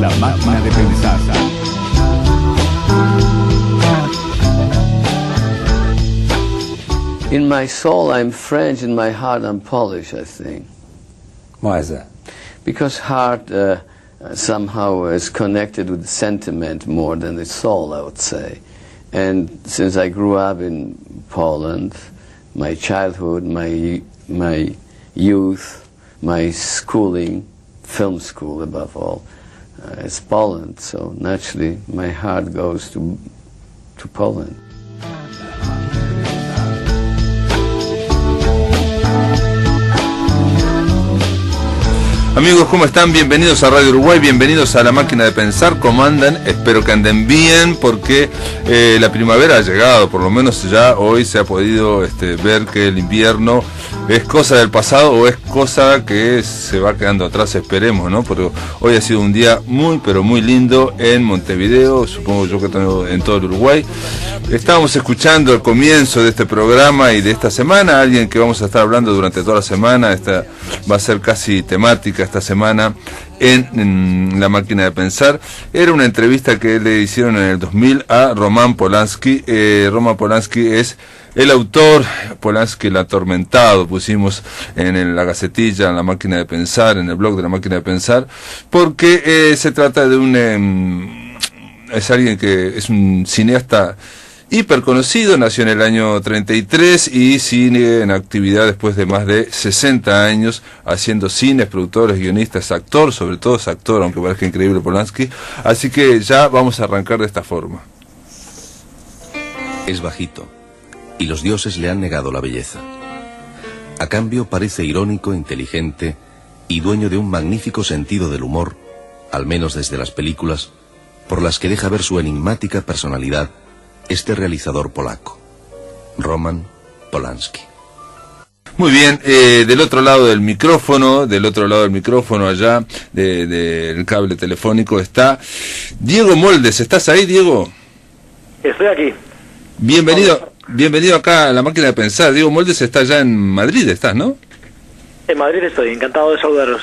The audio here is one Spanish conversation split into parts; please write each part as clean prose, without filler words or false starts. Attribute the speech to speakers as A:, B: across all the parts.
A: La máquina de pensar.
B: In my soul I'm French, in my heart I'm Polish, I think.
C: Why is that?
B: Because heart somehow is connected with sentiment more than the soul, I would say. And since I grew up in Poland, my childhood, my youth, my schooling, film school above all, is Poland. So naturally my heart goes to Poland.
D: Amigos, ¿cómo están? Bienvenidos a Radio Uruguay, bienvenidos a La Máquina de Pensar. ¿Cómo andan? Espero que anden bien, porque la primavera ha llegado. Por lo menos ya hoy se ha podido ver que el invierno es cosa del pasado, o es cosa que se va quedando atrás, esperemos, ¿no? Porque hoy ha sido un día muy, pero muy lindo en Montevideo, supongo yo que en todo el Uruguay. Estábamos escuchando el comienzo de este programa y de esta semana, alguien que vamos a estar hablando durante toda la semana. Esta va a ser casi temática esta semana en La Máquina de Pensar. Era una entrevista que le hicieron en el 2000 a Roman Polanski. Roman Polanski es el autor. Polanski el atormentado, pusimos en la gacetilla, en La Máquina de Pensar, en el blog de La Máquina de Pensar, porque se trata de es alguien que es un cineasta hiper conocido, nació en el año 33 y sigue en actividad después de más de 60 años haciendo cines, productores, guionistas, actor, sobre todo es actor, aunque parezca increíble Polanski. Así que ya vamos a arrancar de esta forma.
E: Es bajito, y los dioses le han negado la belleza. A cambio parece irónico, inteligente y dueño de un magnífico sentido del humor, al menos desde las películas, por las que deja ver su enigmática personalidad este realizador polaco, Roman Polanski.
D: Muy bien, del otro lado del micrófono, allá del cable telefónico, está Diego Moldes. ¿Estás ahí, Diego?
F: Estoy aquí.
D: Bienvenido acá a La Máquina de Pensar. Diego Moldes está allá en Madrid, ¿estás, no?
F: En Madrid estoy, encantado de saludaros.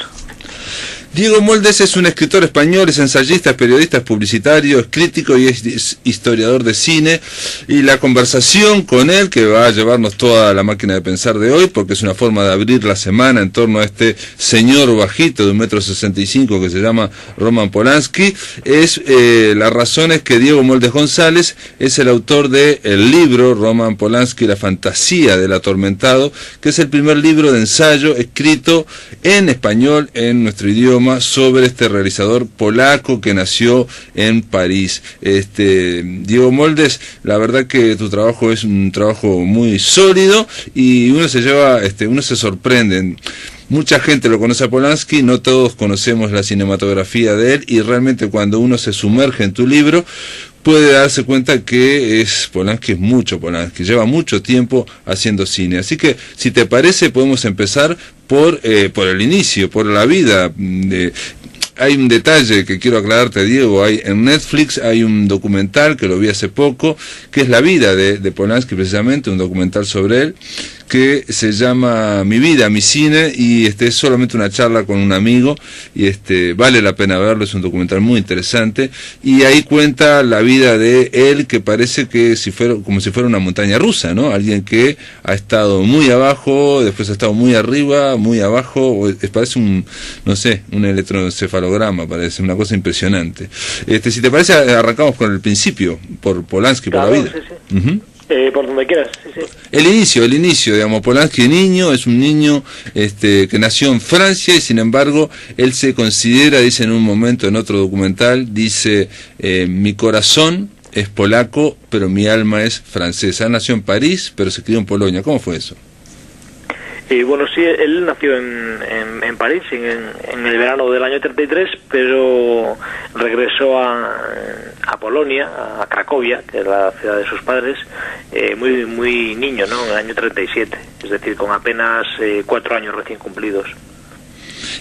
D: Diego Moldes es un escritor español, es ensayista, es periodista, es publicitario, es crítico y es historiador de cine. Y la conversación con él, que va a llevarnos toda La Máquina de Pensar de hoy, porque es una forma de abrir la semana en torno a este señor bajito de 1,65 m que se llama Roman Polanski, la razón es que Diego Moldes González es el autor del libro Roman Polanski, la fantasía del atormentado, que es el primer libro de ensayo escrito en español, en nuestro idioma, sobre este realizador polaco que nació en París. Diego Moldes, la verdad que tu trabajo es un trabajo muy sólido y uno se sorprende. Mucha gente lo conoce a Polanski, no todos conocemos la cinematografía de él, y realmente cuando uno se sumerge en tu libro puede darse cuenta que Polanski es mucho Polanski, lleva mucho tiempo haciendo cine. Así que, si te parece, podemos empezar por el inicio, por la vida. Hay un detalle que quiero aclararte, Diego. En Netflix hay un documental que lo vi hace poco, que es la vida de Polanski, precisamente, un documental sobre él, que se llama Mi vida, mi cine, y es solamente una charla con un amigo, y vale la pena verlo, es un documental muy interesante, y ahí cuenta la vida de él, que parece que como si fuera una montaña rusa, ¿no? Alguien que ha estado muy abajo, después ha estado muy arriba, muy abajo, parece un electroencefalograma, parece una cosa impresionante. Si te parece, arrancamos con el principio, por Polanski,
F: claro,
D: por la vida.
F: Sí. Uh-huh. Por donde quieras, sí.
D: El inicio, digamos. Polanski niño, es un niño que nació en Francia, y sin embargo él se considera, dice en un momento en otro documental, dice, mi corazón es polaco, pero mi alma es francesa. Nació en París, pero se crió en Polonia. ¿Cómo fue eso?
F: Bueno, sí, él nació en París en el verano del año 33, pero regresó a Polonia, a Cracovia, que es la ciudad de sus padres, muy niño, ¿no? En el año 37, es decir, con apenas 4 años recién cumplidos.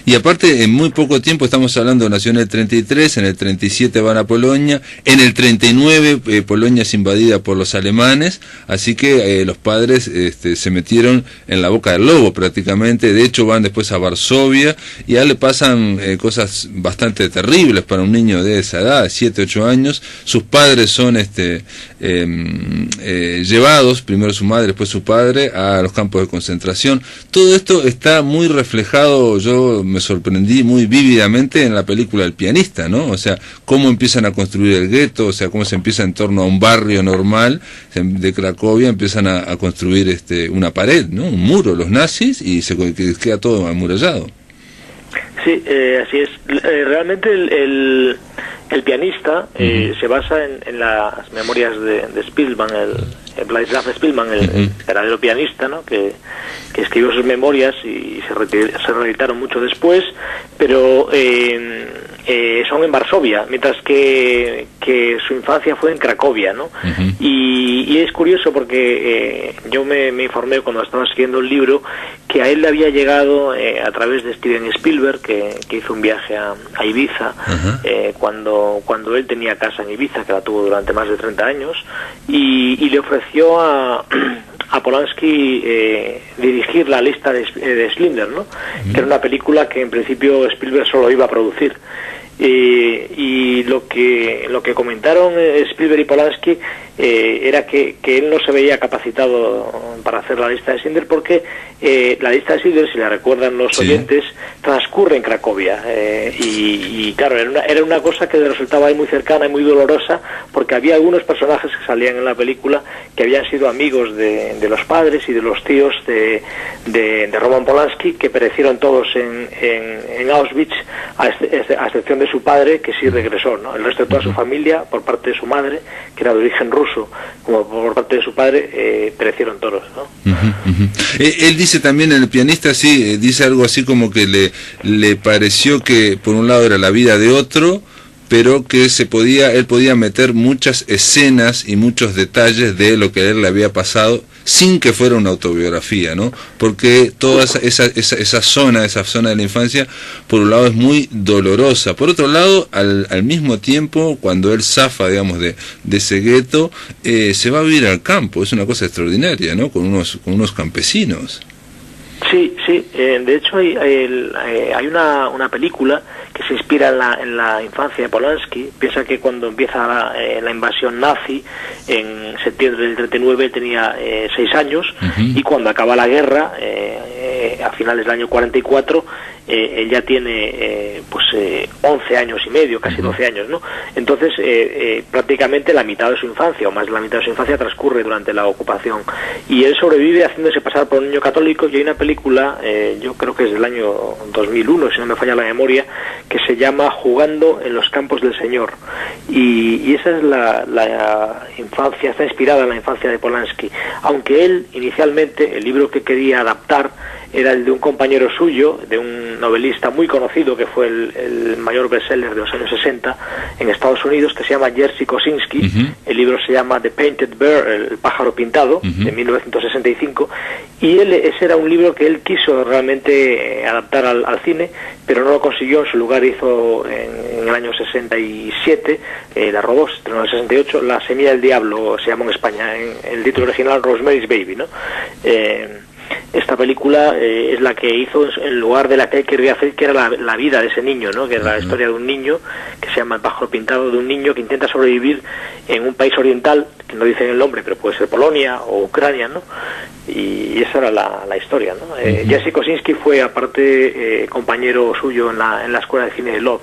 D: Y aparte, en muy poco tiempo, estamos hablando, nació en el 33, en el 37 van a Polonia, en el 39 Polonia es invadida por los alemanes, así que los padres se metieron en la boca del lobo prácticamente. De hecho van después a Varsovia y ya le pasan cosas bastante terribles para un niño de esa edad, 7, 8 años. Sus padres son llevados, primero su madre, después su padre, a los campos de concentración. Todo esto está muy reflejado, yo me sorprendí muy vívidamente en la película El pianista, ¿no? O sea, cómo empiezan a construir el gueto, o sea, cómo se empieza en torno a un barrio normal de Cracovia, empiezan a construir una pared, ¿no? Un muro, los nazis, y que queda todo amurallado.
F: Sí, así es. Realmente el pianista se basa en las memorias de Spielmann, el Vladislav Spielmann, el verdadero pianista, ¿no? que escribió sus memorias y se reeditaron mucho después, pero son en Varsovia, mientras que su infancia fue en Cracovia, ¿no? Y es curioso porque yo me informé cuando estaba escribiendo el libro que a él le había llegado a través de Steven Spielberg, que hizo un viaje a Ibiza cuando él tenía casa en Ibiza, que la tuvo durante más de 30 años, y le ofreció a Polanski dirigir La lista de Schindler, ¿no? Que era una película que en principio Spielberg solo iba a producir. Y lo que comentaron Spielberg y Polanski era que él no se veía capacitado para hacer La lista de Schindler porque La lista de Schindler, si la recuerdan los oyentes, transcurre en Cracovia, y claro, era una cosa que le resultaba ahí muy cercana y muy dolorosa, porque había algunos personajes que salían en la película que habían sido amigos de los padres y de los tíos de Roman Polanski, que perecieron todos en Auschwitz, a excepción de su padre, que sí regresó, ¿no? El resto de toda su familia, por parte de su madre, que era de origen ruso, como por parte de su padre, perecieron todos, ¿no?
D: Él dice también, el pianista, sí, dice algo así como que le pareció que por un lado era la vida de otro, pero que él podía meter muchas escenas y muchos detalles de lo que a él le había pasado sin que fuera una autobiografía, ¿no? Porque toda esa zona de la infancia, por un lado es muy dolorosa, por otro lado, al mismo tiempo, cuando él zafa, digamos, de ese gueto, se va a vivir al campo. Es una cosa extraordinaria, ¿no? Con unos campesinos.
F: Sí, de hecho hay una película que se inspira en la infancia de Polanski. Piensa que cuando empieza la invasión nazi en septiembre del 39 tenía 6 años, y cuando acaba la guerra a finales del año 44 él ya tiene 11 años y medio, casi 12 años, ¿no? Entonces prácticamente la mitad de su infancia, o más de la mitad de su infancia, transcurre durante la ocupación, y él sobrevive haciéndose pasar por un niño católico. Y hay una película, yo creo que es del año 2001, si no me falla la memoria, que se llama Jugando en los campos del Señor, y esa es la infancia, está inspirada en la infancia de Polanski, aunque él inicialmente, el libro que quería adaptar era el de un compañero suyo, de un novelista muy conocido que fue el mayor bestseller de los años 60 en Estados Unidos, que se llama Jerzy Kosinski. El libro se llama The Painted Bear, el pájaro pintado, de 1965, y ese era un libro que él quiso realmente adaptar al cine, pero no lo consiguió. En su lugar hizo en el año 67, la rodó, en el 68, La semilla del diablo, se llama en España, en el título original Rosemary's Baby, ¿no? Esta película es la que hizo en lugar de la que él quería hacer, que era la vida de ese niño, ¿no? Que es la historia de un niño que se llama El pájaro pintado, de un niño que intenta sobrevivir en un país oriental, que no dicen el nombre, pero puede ser Polonia o Ucrania, ¿no? Y esa era la historia, ¿no? Jerzy Kosinski fue, aparte, compañero suyo en la Escuela de Cine de Lodz.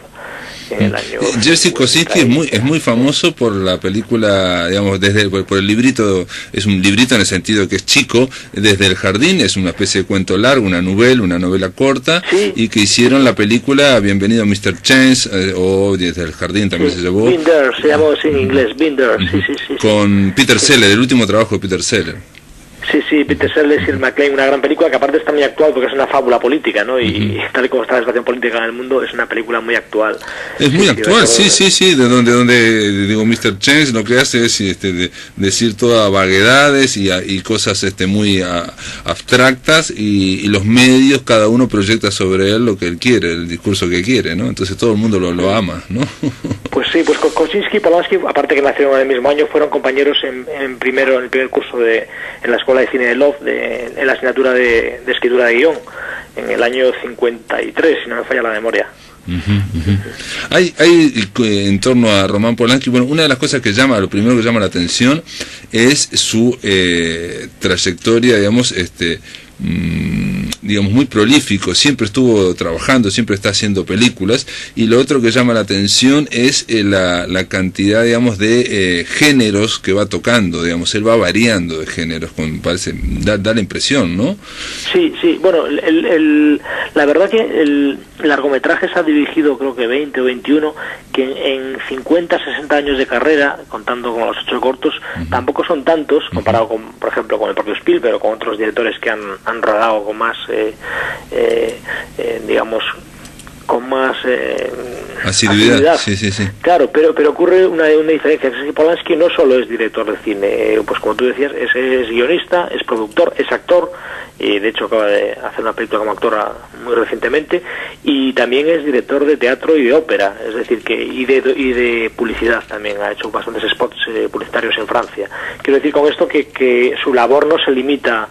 D: Jerzy Kosinski es muy famoso por la película, digamos, por el librito. Es un librito en el sentido que es chico, Desde el jardín, es una especie de cuento largo, una novela corta, y que hicieron la película Bienvenido Mr. Chance, o Desde el jardín también se llevó.
F: Binder, se llamó así en inglés, Binder, sí.
D: Con Peter Sellers, el último trabajo de Peter Sellers.
F: Sí, Peter Sellers y Ian McClane, una gran película que aparte está muy actual porque es una fábula política, ¿no? Y tal y como está la situación política en el mundo, es una película muy actual.
D: Es muy actual, sí, de donde digo, Mr. Chance lo que hace es decir todas vaguedades y cosas muy abstractas, y los medios, cada uno proyecta sobre él lo que él quiere, el discurso que quiere, ¿no? Entonces todo el mundo lo ama, ¿no?
F: Pues sí, pues Kosinski y Polanski, aparte que nacieron en el mismo año, fueron compañeros en el primer curso en la Escuela de Cine de Love, en la asignatura de escritura de guión, en el año 53, si no me falla la memoria.
D: Hay en torno a Roman Polanski, bueno, una de las cosas lo primero que llama la atención es su trayectoria, digamos, muy prolífico, siempre estuvo trabajando, siempre está haciendo películas, y lo otro que llama la atención es la cantidad, digamos, de géneros que va tocando, digamos, él va variando de géneros, parece, da la impresión, ¿no? Sí,
F: bueno, la verdad que el largometraje se ha dirigido creo que 20 o 21, que en 50, 60 años de carrera, contando con los 8 cortos, tampoco son tantos, comparado con, por ejemplo, con el propio Spielberg o con otros directores que han rodado con más, digamos, con más asiduidad. Sí. Claro, pero ocurre una diferencia, que es que Polanski no solo es director de cine, pues como tú decías, es guionista, es productor, es actor, de hecho acaba de hacer una película como actor muy recientemente, y también es director de teatro y de ópera, es decir, y de publicidad también, ha hecho bastantes spots publicitarios en Francia. Quiero decir con esto que su labor no se limita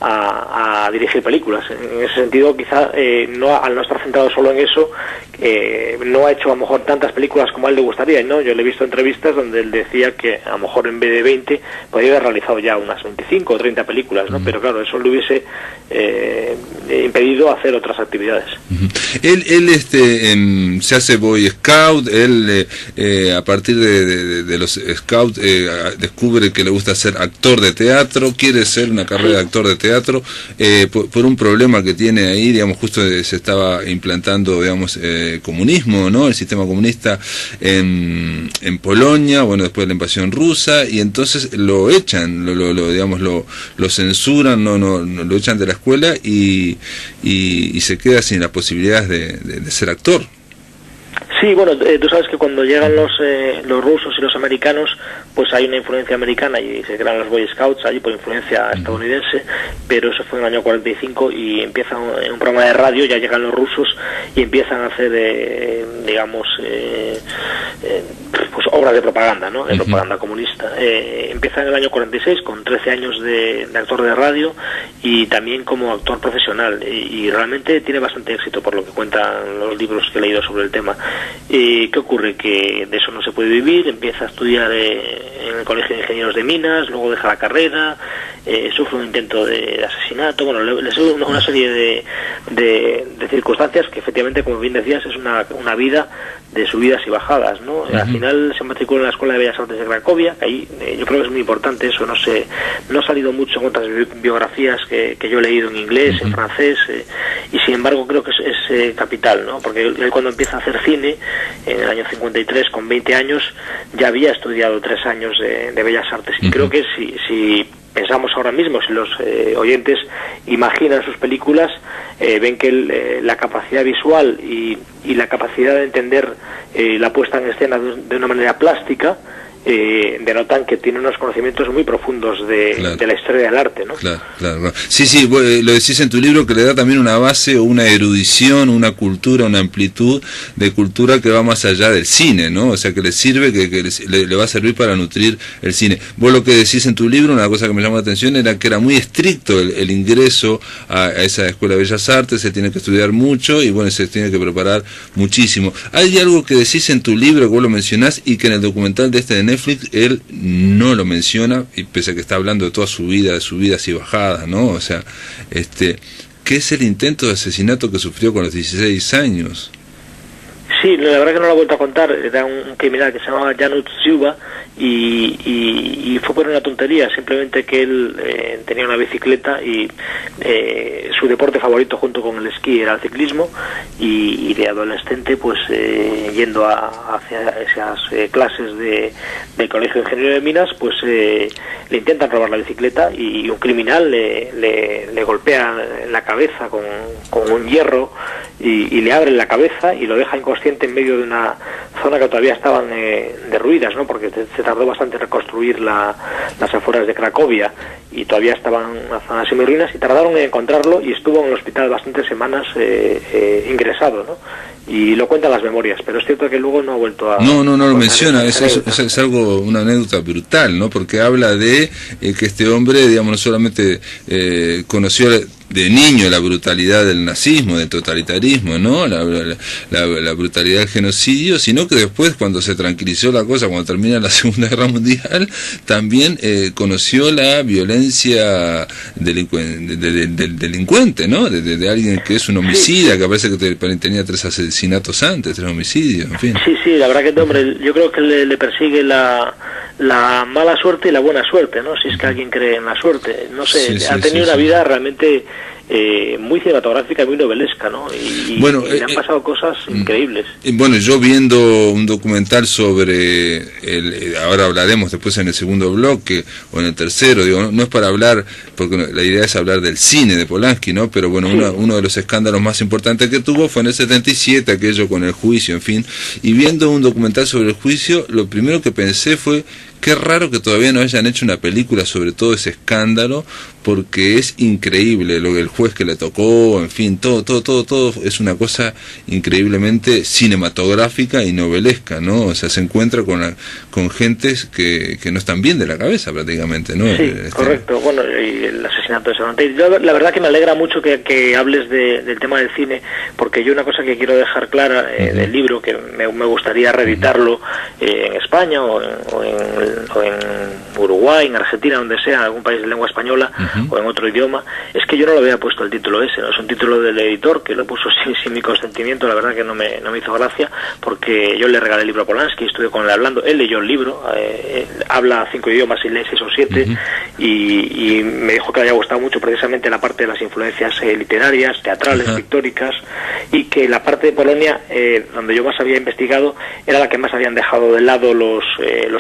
F: a dirigir películas. En ese sentido, quizá al no estar centrado solo en eso, no ha hecho a lo mejor tantas películas como a él le gustaría, ¿no? Yo le he visto entrevistas donde él decía que a lo mejor en vez de 20 podría haber realizado ya unas 25 o 30 películas, ¿no? Pero claro, eso le hubiese impedido hacer otras actividades.
D: Él se hace Boy Scout, él a partir de los Scouts descubre que le gusta ser actor de teatro, quiere ser una carrera de actor de teatro, por un problema que tiene ahí, digamos, justo se estaba implantando, digamos, comunismo, ¿no? El sistema comunista en Polonia, bueno, después de la invasión rusa, y entonces lo echan, lo censuran, no lo echan de la escuela, y se queda sin las posibilidades de ser actor.
F: Sí, bueno, tú sabes que cuando llegan los rusos y los americanos, pues hay una influencia americana y se crean los Boy Scouts allí por influencia estadounidense, pero eso fue en el año 45 y empiezan en un programa de radio, ya llegan los rusos y empiezan a hacer, digamos, pues obras de propaganda, ¿no? De propaganda comunista. Empieza en el año 46 con 13 años de actor de radio y también como actor profesional, y realmente tiene bastante éxito por lo que cuentan los libros que he leído sobre el tema. ¿Qué ocurre? Que de eso no se puede vivir, empieza a estudiar en el Colegio de Ingenieros de Minas, luego deja la carrera, sufre un intento de asesinato, bueno, le sube una serie de circunstancias que efectivamente, como bien decías, es una vida de subidas y bajadas, ¿no? Al final se matricula en la Escuela de Bellas Artes de Cracovia, que ahí yo creo que es muy importante eso, no ha salido mucho en otras biografías que yo he leído en inglés, en francés, y sin embargo creo que es capital, ¿no? Porque él cuando empieza a hacer cine, en el año 53, con 20 años, ya había estudiado 3 años de Bellas Artes, y creo que si pensamos ahora mismo, si los oyentes imaginan sus películas, ven que la capacidad visual y la capacidad de entender la puesta en escena de una manera plástica denotan que tiene unos conocimientos muy profundos de la historia del arte, ¿no?
D: Claro. Sí, lo decís en tu libro, que le da también una base o una erudición, una cultura, una amplitud de cultura que va más allá del cine, ¿no? O sea, que le sirve, que le va a servir para nutrir el cine. Vos lo que decís en tu libro, una cosa que me llamó la atención, era que era muy estricto el ingreso a esa Escuela de Bellas Artes, se tiene que estudiar mucho y bueno, se tiene que preparar muchísimo. Hay algo que decís en tu libro, que vos lo mencionás, y que en el documental de Netflix él no lo menciona, y pese a que está hablando de toda su vida, de subidas y bajadas, ¿no? O sea, ¿qué es el intento de asesinato que sufrió con los 16 años?
F: Sí, la verdad que no lo he vuelto a contar. Era un criminal que se llamaba Janut Ziuba y fue por una tontería, simplemente que él tenía una bicicleta y su deporte favorito junto con el esquí era el ciclismo, y de adolescente pues yendo hacia esas clases de colegio de ingeniero de minas, pues le intentan robar la bicicleta y un criminal le golpea en la cabeza con un hierro y le abre la cabeza y lo deja inconsciente en medio de una zona que todavía estaban derruidas, ¿no? Porque se tardó bastante en reconstruir las afueras de Cracovia y todavía estaban en una zona semi-ruinas, y tardaron en encontrarlo y estuvo en el hospital bastantes semanas ingresado, ¿no? Y lo cuentan las memorias, pero es cierto que luego no ha vuelto a...
D: No lo menciona, es algo, una anécdota brutal, ¿no? Porque habla de que este hombre, digamos, no solamente conoció de niño la brutalidad del nazismo, del totalitarismo, ¿no? La brutalidad del genocidio, sino que después, cuando se tranquilizó la cosa, cuando termina la Segunda Guerra Mundial, también conoció la violencia del delincuente, ¿no? De alguien que es un homicida, que parece que tenía 3 asesinatos antes, 3 homicidios, en fin.
F: Sí, la verdad que, hombre, yo creo que le persigue la mala suerte y la buena suerte, ¿no? Si es que alguien cree en la suerte, no sé, ha tenido una vida realmente muy cinematográfica y muy novelesca, ¿no? Y le han pasado cosas increíbles.
D: Bueno, yo viendo un documental sobre ahora hablaremos después en el segundo bloque o en el tercero, digo, no es para hablar, porque la idea es hablar del cine de Polanski, ¿no? Pero bueno, uno de los escándalos más importantes que tuvo fue en el 77, aquello con el juicio, en fin, y viendo un documental sobre el juicio, lo primero que pensé fue: qué raro que todavía no hayan hecho una película sobre todo ese escándalo, porque es increíble lo que el juez que le tocó, en fin, todo es una cosa increíblemente cinematográfica y novelesca, ¿no? O sea, se encuentra con gentes que no están bien de la cabeza prácticamente, ¿no?
F: Sí, correcto. Bueno, y el asesinato de Sabanter. Yo la verdad que me alegra mucho que hables del tema del cine, porque yo una cosa que quiero dejar clara del libro, que me gustaría reeditarlo en España o en Uruguay, en Argentina, donde sea, en algún país de lengua española o en otro idioma, es que yo no le había puesto el título ese, ¿no? Es un título del editor que lo puso sin mi consentimiento. La verdad que no me hizo gracia, porque yo le regalé el libro a Polanski, estuve con él hablando, él leyó el libro, habla 5 idiomas y lee 6 o 7, y me dijo que le había gustado mucho precisamente la parte de las influencias literarias, teatrales, pictóricas, y que la parte de Polonia, donde yo más había investigado, era la que más habían dejado de lado los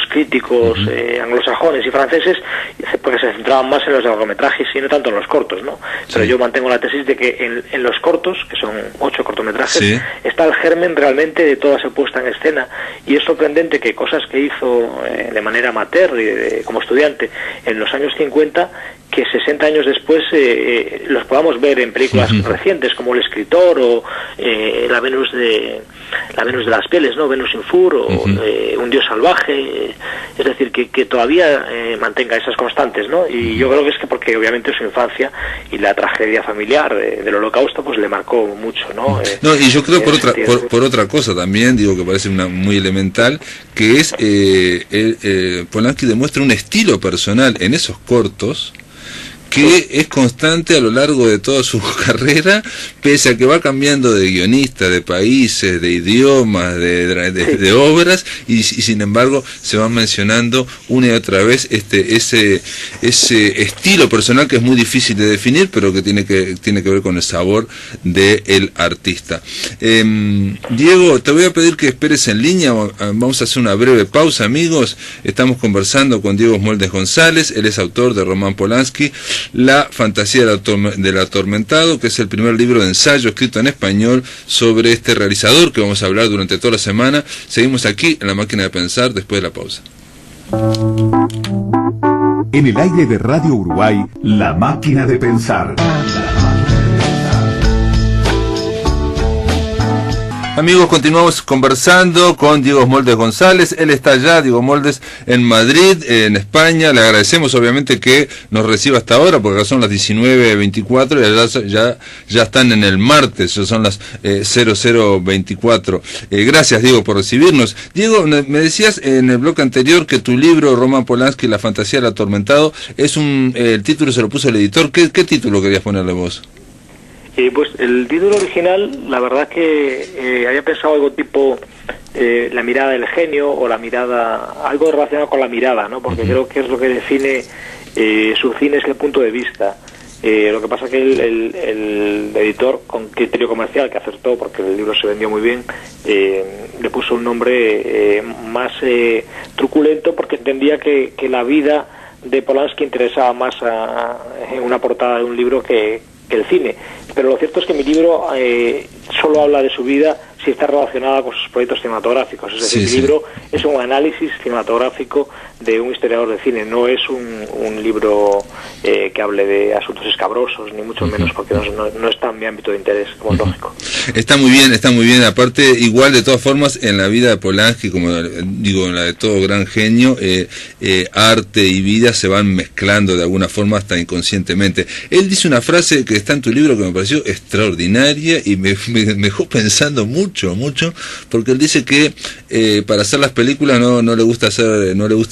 F: críticos anglosajones y franceses, porque se centraban más en los largometrajes y no tanto en los cortos, ¿no? Pero yo mantengo la tesis de que en los cortos, que son 8 cortometrajes, está el germen realmente de toda esa puesta en escena, y es sorprendente que cosas que hizo de manera amateur y como estudiante en los años 50, que 60 años después los podamos ver en películas recientes, como El escritor o la Venus de las pieles, ¿no? Venus in Fur, o Un dios salvaje, es decir, que todavía mantenga esas constantes, ¿no? Y yo creo que es que porque obviamente su infancia y la tragedia familiar del Holocausto pues le marcó mucho, ¿no?
D: Y yo creo por otra cosa también, digo, que parece muy elemental, que es Polanski demuestra un estilo personal en esos cortos que es constante a lo largo de toda su carrera, pese a que va cambiando de guionista, de países, de idiomas, de obras, y sin embargo se van mencionando una y otra vez ese estilo personal que es muy difícil de definir, pero que tiene que ver con el sabor del artista. Diego, te voy a pedir que esperes en línea, vamos a hacer una breve pausa, amigos. Estamos conversando con Diego Moldes González, él es autor de Roman Polanski, La fantasía del atormentado, que es el primer libro de ensayo escrito en español sobre este realizador que vamos a hablar durante toda la semana. Seguimos aquí en La Máquina de Pensar después de la pausa.
A: En el aire de Radio Uruguay, La Máquina de Pensar.
D: Amigos, continuamos conversando con Diego Moldes González. Él está allá, Diego Moldes, en Madrid, en España. Le agradecemos obviamente que nos reciba hasta ahora, porque acá son las 19:24 y allá ya están en el martes, ya son las 00:24. Gracias, Diego, por recibirnos. Diego, me decías en el bloque anterior que tu libro, Roman Polanski, La fantasía del atormentado, es el título se lo puso el editor. ¿Qué título querías ponerle vos?
F: Pues el título original, la verdad que había pensado algo tipo la mirada del genio, o la mirada, algo relacionado con la mirada, ¿no? Porque creo que es lo que define su cine, es el punto de vista. Lo que pasa que el editor, con criterio comercial, que acertó porque el libro se vendió muy bien, le puso un nombre más truculento, porque entendía que la vida de Polanski interesaba más en una portada de un libro que el cine. Pero lo cierto es que mi libro solo habla de su vida si está relacionada con sus proyectos cinematográficos. Es decir, mi libro es un análisis cinematográfico de un historiador de cine, no es un libro que hable de asuntos escabrosos, ni mucho menos, porque no está en mi ámbito de interés, como es lógico.
D: Está muy bien. Aparte, igual de todas formas, en la vida de Polanski, como digo, en la de todo gran genio, arte y vida se van mezclando de alguna forma hasta inconscientemente. Él dice una frase que está en tu libro que me pareció extraordinaria y me dejó pensando mucho, porque él dice que para hacer las películas no le gusta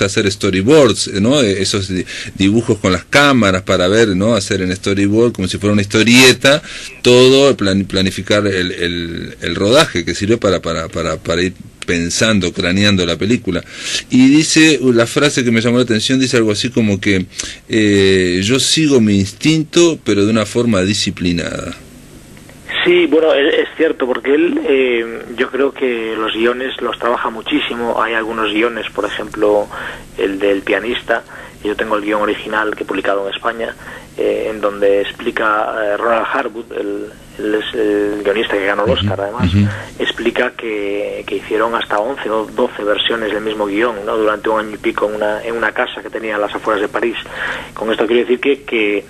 D: hacer storyboards, ¿no? Esos dibujos con las cámaras para ver, ¿no? Hacer en storyboard como si fuera una historieta, todo planificar el rodaje, que sirve para ir pensando, craneando la película. Y dice, la frase que me llamó la atención, dice algo así como que yo sigo mi instinto, pero de una forma disciplinada.
F: Sí, bueno, es cierto, porque él, yo creo que los guiones los trabaja muchísimo. Hay algunos guiones, por ejemplo, el del pianista. Yo tengo el guión original que he publicado en España, en donde explica Ronald Harwood, él es el guionista que ganó el Oscar, además, explica que hicieron hasta 11 o 12 versiones del mismo guión, ¿no? Durante un año y pico en una casa que tenía a las afueras de París. Con esto quiero decir que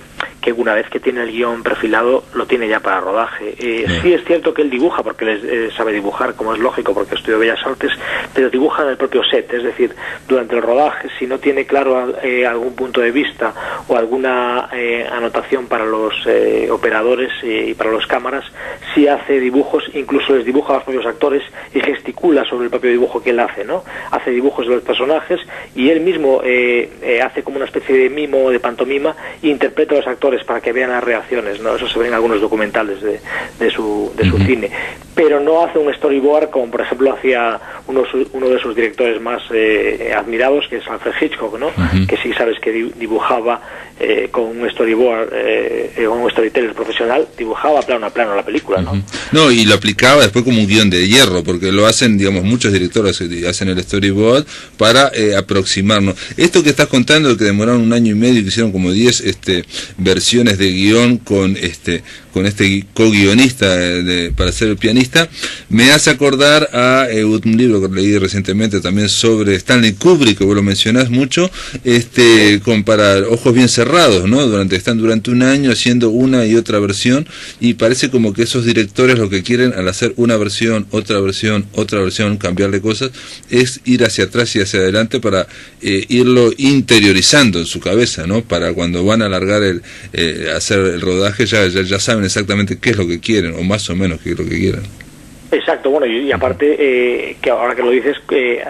F: una vez que tiene el guión perfilado, lo tiene ya para rodaje. Sí es cierto que él dibuja, porque él sabe dibujar, como es lógico, porque estudió Bellas Artes, pero dibuja en el propio set, es decir, durante el rodaje, si no tiene claro algún punto de vista o alguna anotación para los operadores y para los cámaras, sí hace dibujos, incluso les dibuja a los propios actores y gesticula sobre el propio dibujo que él hace, ¿no? Hace dibujos de los personajes y él mismo hace como una especie de mimo, de pantomima, e interpreta a los actores para que vean las reacciones, ¿no? Eso se ve en algunos documentales de su cine, pero no hace un storyboard como por ejemplo hacía uno de sus directores más admirados, que es Alfred Hitchcock, ¿no? Que sí sabes que dibujaba con un storyboard, con un storyteller profesional, dibujaba plano a plano la película, ¿no?
D: No, y lo aplicaba después como un guión de hierro, porque lo hacen, digamos, muchos directores hacen el storyboard para aproximarnos. Esto que estás contando, que demoraron 1 año y medio y que hicieron como 10 versiones de guión con este co-guionista para ser el pianista, me hace acordar a un libro que leí recientemente también sobre Stanley Kubrick, que vos lo mencionás mucho, para Ojos bien cerrados, ¿no? Están durante 1 año haciendo una y otra versión, y parece como que esos directores lo que quieren al hacer una versión, otra versión, cambiarle cosas, es ir hacia atrás y hacia adelante para irlo interiorizando en su cabeza, ¿no? Para cuando van a alargar hacer el rodaje ya saben exactamente qué es lo que quieren, o más o menos qué es lo que quieren.
F: Exacto, bueno, y aparte, que ahora que lo dices,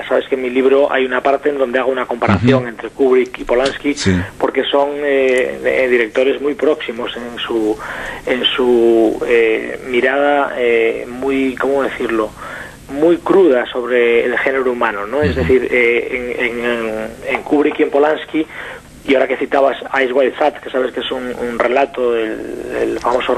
F: sabes que en mi libro hay una parte en donde hago una comparación entre Kubrick y Polanski, porque son directores muy próximos en su mirada muy, ¿cómo decirlo?, muy cruda sobre el género humano, ¿no? Es decir, en Kubrick y en Polanski, y ahora que citabas Eyes Wide Shut, que sabes que es un relato, el famoso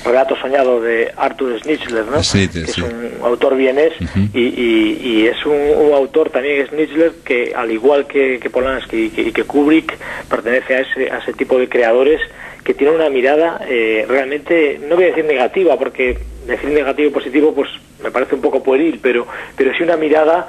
F: relato soñado de Arthur Schnitzler, ¿no? Que es un autor vienés, y es un autor también, Schnitzler, que al igual que Polanski y que Kubrick, pertenece a ese tipo de creadores que tienen una mirada realmente, no voy a decir negativa, porque decir negativo y positivo pues me parece un poco pueril, pero sí una mirada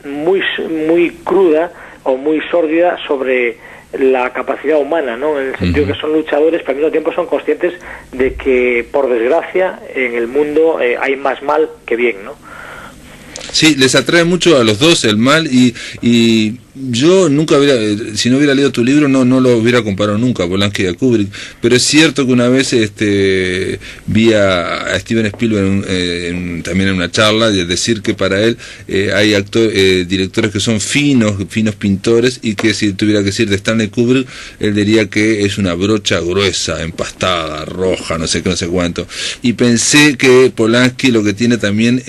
F: muy cruda o muy sórdida sobre la capacidad humana, ¿no? En el sentido que son luchadores, pero al mismo tiempo son conscientes de que, por desgracia, en el mundo hay más mal que bien, ¿no?
D: Sí, les atrae mucho a los dos el mal, y yo nunca hubiera, si no hubiera leído tu libro, no lo hubiera comparado nunca a Polanski y a Kubrick, pero es cierto que una vez vi a Steven Spielberg también en una charla decir que para él hay directores que son finos pintores, y que si tuviera que decir de Stanley Kubrick, él diría que es una brocha gruesa, empastada, roja, no sé cuánto. Y pensé que Polanski lo que tiene también,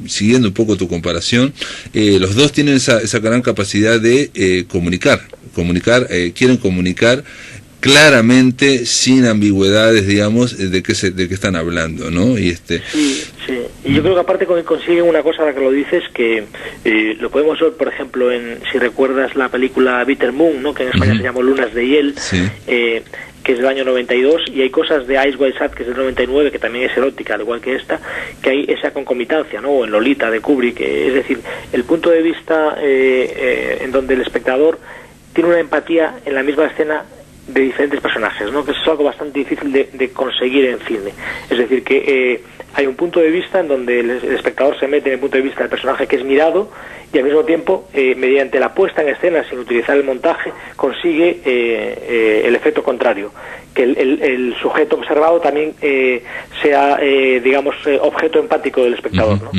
D: siguiendo un poco tu comparación, los dos tienen esa gran capacidad de comunicar, quieren comunicar claramente, sin ambigüedades, digamos, de qué están hablando, ¿no? Y
F: Sí. Y yo creo que aparte consiguen una cosa, ahora que lo dices, que lo podemos ver, por ejemplo, si recuerdas la película Bitter Moon, ¿no? Que en España se llamó Lunas de Hiel,
D: sí.
F: Que es del año 92, y hay cosas de Eyes Wide Shut, que es del 99, que también es erótica, al igual que esta, que hay esa concomitancia, ¿no? O en Lolita de Kubrick, es decir, el punto de vista en donde el espectador tiene una empatía en la misma escena de diferentes personajes, ¿no? Que eso es algo bastante difícil de conseguir en cine. Es decir, que hay un punto de vista en donde el espectador se mete en el punto de vista del personaje que es mirado, y al mismo tiempo, mediante la puesta en escena, sin utilizar el montaje, consigue el efecto contrario, que el sujeto observado también sea, digamos, objeto empático del espectador, ¿no?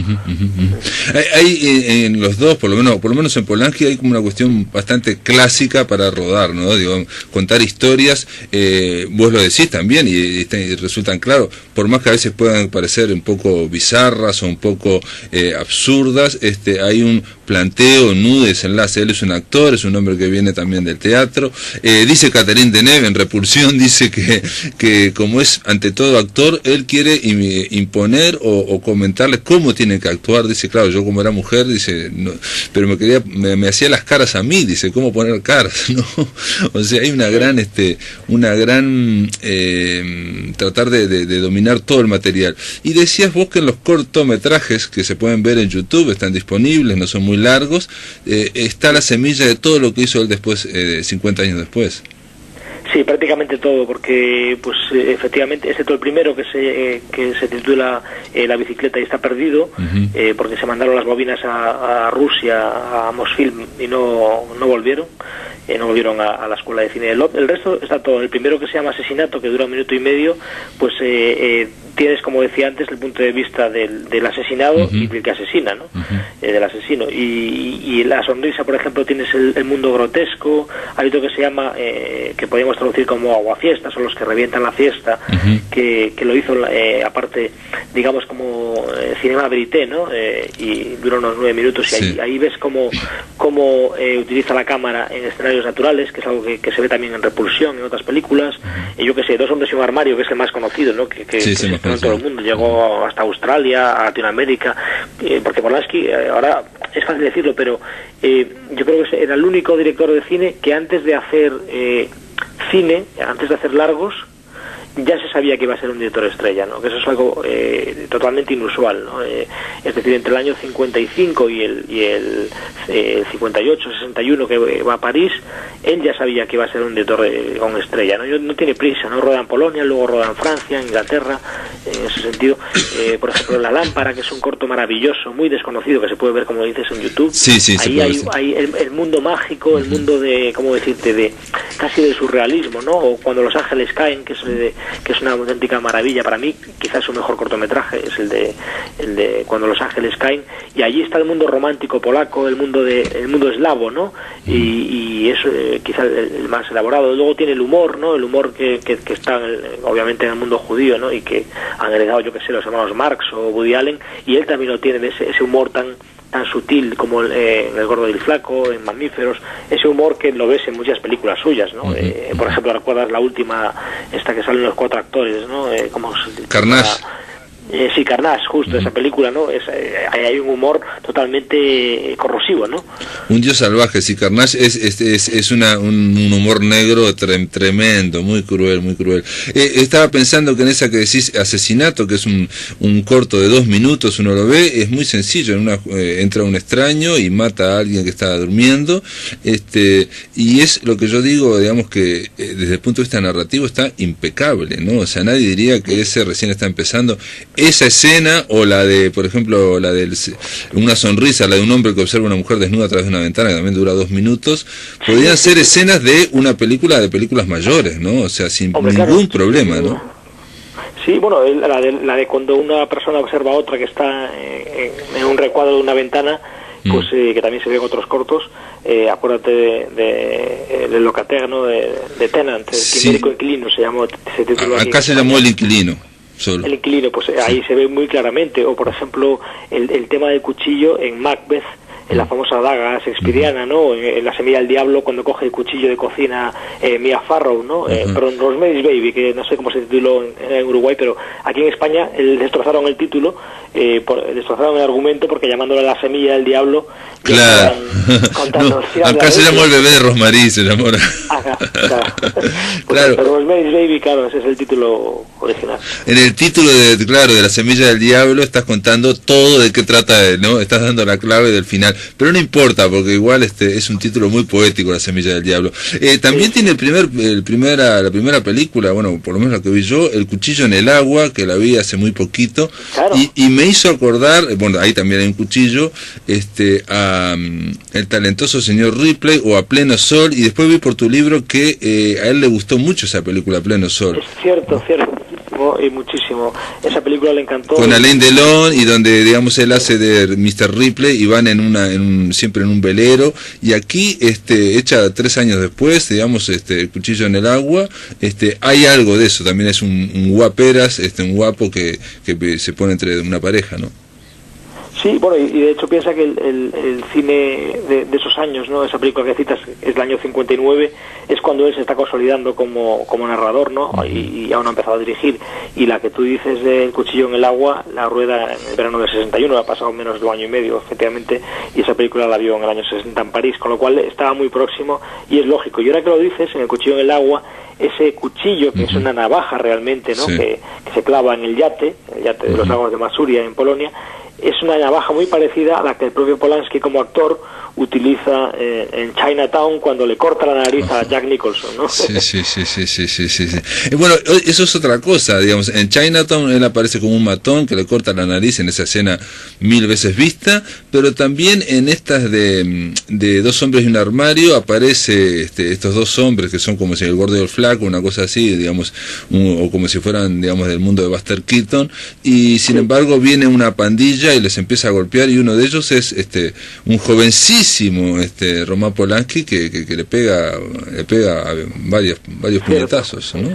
D: Hay en los dos, por lo menos en Polanski, hay como una cuestión bastante clásica para rodar, ¿no? Digo, contar historias, vos lo decís también, y resultan claros, por más que a veces puedan parecer un poco bizarras o un poco absurdas, hay un planteo, un nudo, desenlace. Él es un actor, es un hombre que viene también del teatro. Dice Catherine Deneuve en Repulsión, dice que como es ante todo actor, él quiere imponer o comentarles cómo tienen que actuar. Dice, claro, yo como era mujer, dice, no, pero me hacía las caras a mí, dice, cómo poner caras, ¿no? O sea, hay una gran tratar de dominar todo el material. Y decías vos que en los cortometrajes que se pueden ver en YouTube, están disponibles, no son muy largos, está la semilla de todo lo que hizo él después, 50 años después.
F: Sí, prácticamente todo, porque pues efectivamente, excepto el primero que se titula La bicicleta y está perdido, porque se mandaron las bobinas a Rusia, a Mosfilm, y no volvieron. No volvieron a la escuela de cine. El resto está todo. El primero, que se llama Asesinato, que dura 1 minuto y medio, pues tienes, como decía antes, el punto de vista del asesinado y del que asesina, ¿no? Del asesino. Y La sonrisa, por ejemplo, tienes el mundo grotesco. Hay otro que se llama, que podríamos traducir como Aguafiestas, son los que revientan la fiesta, que lo hizo, aparte, digamos, como cinema verité, ¿no? Y dura unos 9 minutos, y
D: sí.
F: ahí ves cómo utiliza la cámara en escenarios naturales, que es algo que se ve también en Repulsión, en otras películas. Y yo que sé, Dos hombres y un armario, que es el más conocido, ¿no? Que
D: sí,
F: se estrenó en todo el mundo, llegó hasta Australia, a Latinoamérica, porque Polanski, ahora es fácil decirlo, pero yo creo que era el único director de cine que antes de hacer cine, antes de hacer largos, ya se sabía que iba a ser un director estrella, ¿no? Que eso es algo totalmente inusual, ¿no? Es decir, entre el año 55 y el 58, 61, que va a París, él ya sabía que iba a ser un director con estrella, ¿no? No tiene prisa, ¿no? Roda en Polonia, luego roda en Francia, en Inglaterra, en ese sentido. Por ejemplo, La lámpara, que es un corto maravilloso, muy desconocido, que se puede ver, como dices, en YouTube.
D: Sí,
F: ahí hay el mundo mágico, el mundo de, ¿cómo decirte?, casi del surrealismo, ¿no? O Cuando los ángeles caen, que es una auténtica maravilla para mí, quizás su mejor cortometraje es el de Cuando los ángeles caen, y allí está el mundo romántico polaco, el mundo eslavo, ¿no? Y es quizás el más elaborado. Luego tiene el humor, ¿no? El humor que está obviamente en el mundo judío, ¿no? Y que han heredado, yo que sé, los hermanos Marx o Woody Allen, y él también lo tiene, ese humor tan sutil como en El gordo y el flaco, en Mamíferos, ese humor que lo ves en muchas películas suyas, ¿no? Por ejemplo, recuerdas la última, esta que salen los 4 actores, ¿no? ¿Cómo se titula?
D: Carnage.
F: Sí, Carnage, justo, esa película, ¿no? Hay un humor totalmente corrosivo, ¿no?
D: Un dios salvaje, sí, Carnage es un humor negro tremendo, muy cruel, muy cruel. Estaba pensando que en esa que decís Asesinato, que es un corto de 2 minutos, uno lo ve, es muy sencillo, entra un extraño y mata a alguien que estaba durmiendo, y es lo que yo digo, digamos que desde el punto de vista narrativo está impecable, ¿no? O sea, nadie diría que ese recién está empezando. esa escena o la de, por ejemplo, la de una sonrisa, la de un hombre que observa a una mujer desnuda a través de una ventana, que también dura 2 minutos, podrían ser escenas de una película, de películas mayores, ¿no? O sea, sin ningún problema, ¿no?
F: Sí, bueno, la de cuando una persona observa a otra que está en un recuadro de una ventana, pues que también se ven otros cortos. Acuérdate de Locataire, ¿no? De Tennant, el quimérico inquilino se llamó ese título.
D: Acá se llamó El Inquilino. Solo.
F: El inquilino, pues ahí se ve muy claramente. O por ejemplo el tema del cuchillo en Macbeth, en la famosa daga shakespeariana, ¿no? En La Semilla del Diablo, cuando coge el cuchillo de cocina Mia Farrow, ¿no? Perdón, Rosemary's Baby, que no sé cómo se tituló en Uruguay, pero aquí en España destrozaron el título, destrozaron el argumento, porque llamándole La Semilla del Diablo,
D: claro. No, acá se llamó El Bebé de Rosmarie, se llamó.
F: Ajá, claro. Pues,
D: claro.
F: Rosemary's Baby, claro, ese es el título original. En
D: el título de La Semilla del Diablo estás contando todo de qué trata, ¿no? Estás dando la clave del final. Pero no importa, porque igual es un título muy poético, La Semilla del Diablo. También tiene la primera película, bueno, por lo menos la que vi yo, El Cuchillo en el Agua, que la vi hace muy poquito, claro. y me hizo acordar, bueno, ahí también hay un cuchillo, a El talentoso señor Ripley o A Pleno Sol, y después vi por tu libro que a él le gustó mucho esa película, A Pleno Sol.
F: Es cierto, y muchísimo. Esa película le encantó.
D: Con Alain Delon, y donde, digamos, él hace de Mr. Ripley y van siempre en un velero, y aquí, hecha 3 años después, digamos, El Cuchillo en el Agua, hay algo de eso, también es un guaperas, un guapo que se pone entre una pareja, ¿no?
F: Sí, bueno, y de hecho piensa que el cine de esos años, ¿no? Esa película que citas es el año 59, es cuando él se está consolidando como narrador, ¿no? Y aún no ha empezado a dirigir. Y la que tú dices del Cuchillo en el Agua, la rueda en el verano del 61, ha pasado menos de 1 año y medio, efectivamente, y esa película la vio en el año 60 en París, con lo cual estaba muy próximo, y es lógico. Y ahora que lo dices, en El Cuchillo en el Agua, ese cuchillo, que es una navaja realmente, ¿no? Sí. Que se clava en el yate de los lagos de Masuria, en Polonia, es una navaja muy parecida a la que el propio Polanski como actor utiliza en Chinatown cuando le corta la nariz a Jack Nicholson, ¿no?
D: Sí. Bueno, eso es otra cosa, digamos. En Chinatown él aparece como un matón que le corta la nariz en esa escena 1000 veces vista, pero también en estas de Dos hombres y un armario aparece estos 2 hombres que son como si el gordo y el flaco, una cosa así, digamos, o como si fueran, digamos, del mundo de Buster Keaton, y sin embargo viene una pandilla y les empieza a golpear, y uno de ellos es un jovencísimo Roman Polanski que le pega varios puñetazos, ¿no?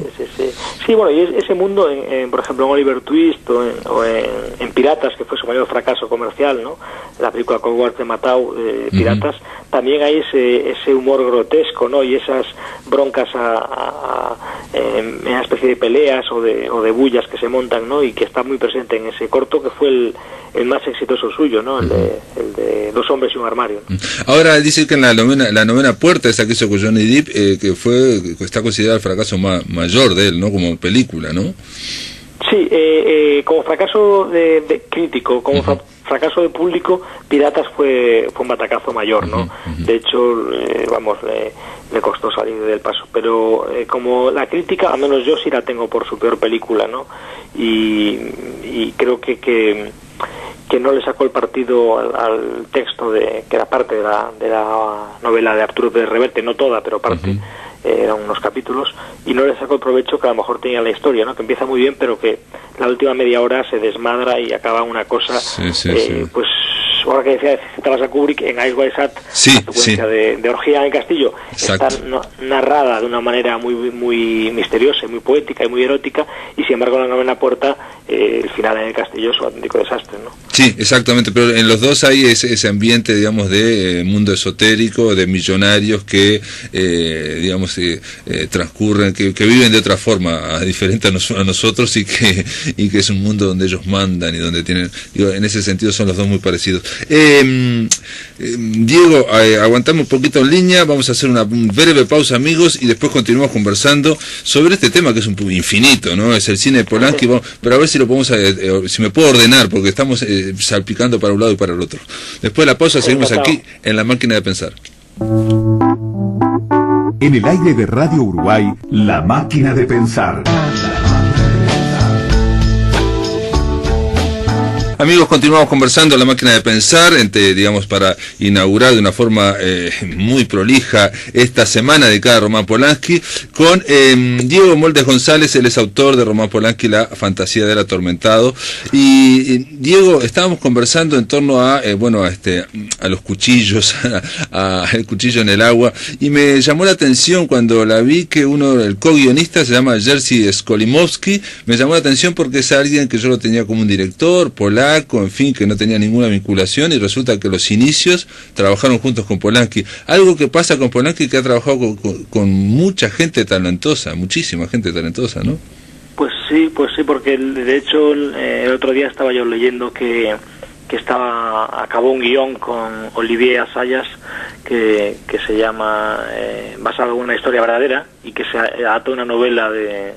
F: Sí, bueno, y ese mundo, por ejemplo, en Oliver Twist o en Piratas, que fue su mayor fracaso comercial, ¿no? La película con Walter Matthau, Piratas, también hay ese humor grotesco, ¿no? Y esas broncas en una especie de peleas o de bullas que se montan, ¿no? Y que está muy presente en ese corto, que fue el más exitoso suyo, ¿no? El de Dos hombres y un armario, ¿no?
D: Ahora dice que en la novena puerta, esa que hizo con Johnny Depp, que está considerada el fracaso mayor de él, ¿no? Como película, ¿no?
F: Sí, como fracaso de crítico, como fracaso de público, Piratas fue un batacazo mayor, ¿no? De hecho, le costó salir del paso, pero como la crítica, al menos yo sí la tengo por su peor película, ¿no? Y creo que no le sacó el partido al texto que era parte de la novela de Arturo Pérez Reverte, no toda, pero parte, eran unos capítulos, y no le sacó el provecho que a lo mejor tenía la historia, ¿no? Que empieza muy bien, pero que la última media hora se desmadra y acaba una cosa, pues ahora que citabas a Kubrick, en Eyes Wide Shut, la secuencia de orgía en el castillo, está narrada de una manera muy misteriosa, muy poética y muy erótica, y sin embargo en la novena puerta, el final en el castillo es un auténtico desastre, ¿no?
D: Sí, exactamente, pero en los dos hay ese ambiente, digamos, de mundo esotérico, de millonarios que, digamos, transcurren, que viven de otra forma, diferente a nosotros, y que es un mundo donde ellos mandan y donde tienen, en ese sentido son los dos muy parecidos. Diego, aguantamos un poquito en línea, vamos a hacer una breve pausa, amigos, y después continuamos conversando sobre este tema que es un poco infinito, ¿no? Es el cine de Polanski, pero a ver si lo podemos, si me puedo ordenar, porque estamos salpicando para un lado y para el otro. Después de la pausa seguimos aquí en La Máquina de Pensar.
A: En el aire de Radio Uruguay, La Máquina de Pensar.
D: Amigos, continuamos conversando en La Máquina de Pensar, digamos, para inaugurar de una forma muy prolija esta semana dedicada a Roman Polanski, con Diego Moldes González. Él es autor de Roman Polanski, La fantasía del atormentado. Y Diego, estábamos conversando en torno a, a los cuchillos, el cuchillo en el agua, y me llamó la atención cuando la vi que el co-guionista se llama Jerzy Skolimowski. Me llamó la atención porque es alguien que yo lo tenía como un director polaco, en fin, que no tenía ninguna vinculación, y resulta que los inicios trabajaron juntos con Polanski. Algo que pasa con Polanski, que ha trabajado con mucha gente talentosa, muchísima gente talentosa, ¿no?
F: Pues sí, porque de hecho el otro día estaba yo leyendo que acabó un guión con Olivier Assayas que se llama basado en una historia verdadera, y que se adapta una novela de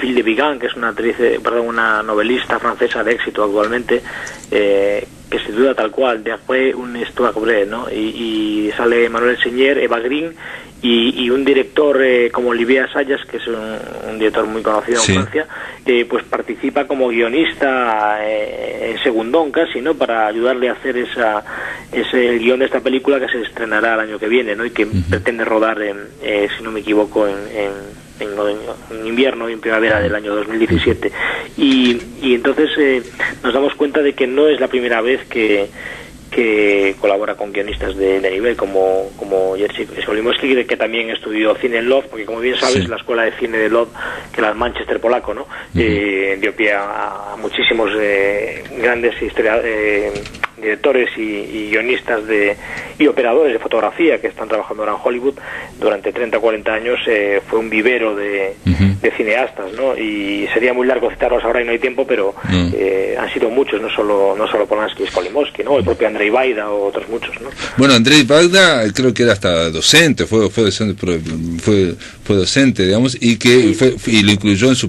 F: Phil de Vigan, que es una novelista francesa de éxito actualmente, que se titula tal cual, D'après une histoire vraie, ¿no? Y sale Manuel Seigner, Eva Green y un director como Olivier Assayas, que es un director muy conocido en Francia, pues participa como guionista en segundón casi, ¿no? Para ayudarle a hacer ese guión de esta película que se estrenará el año que viene, ¿no? Y que pretende rodar, si no me equivoco, en invierno y en primavera del año 2017. Y entonces nos damos cuenta de que no es la primera vez que colabora con guionistas de nivel como Jerzy Skolimowski, que también estudió cine en Lodz, porque como bien sabes, la escuela de cine de Lodz, que era el Manchester polaco, ¿no? Dio pie a muchísimos grandes directores y guionistas y operadores de fotografía que están trabajando ahora en Hollywood. Durante 30 o 40 años fue un vivero de cineastas, ¿no? Y sería muy largo citarlos ahora y no hay tiempo, pero han sido muchos, no solo Polanski y Skolimowski, ¿no? El propio Andrzej Wajda o otros muchos, ¿no?
D: Bueno, Andrzej Wajda creo que era hasta docente, fue docente, digamos, y que y lo incluyó en su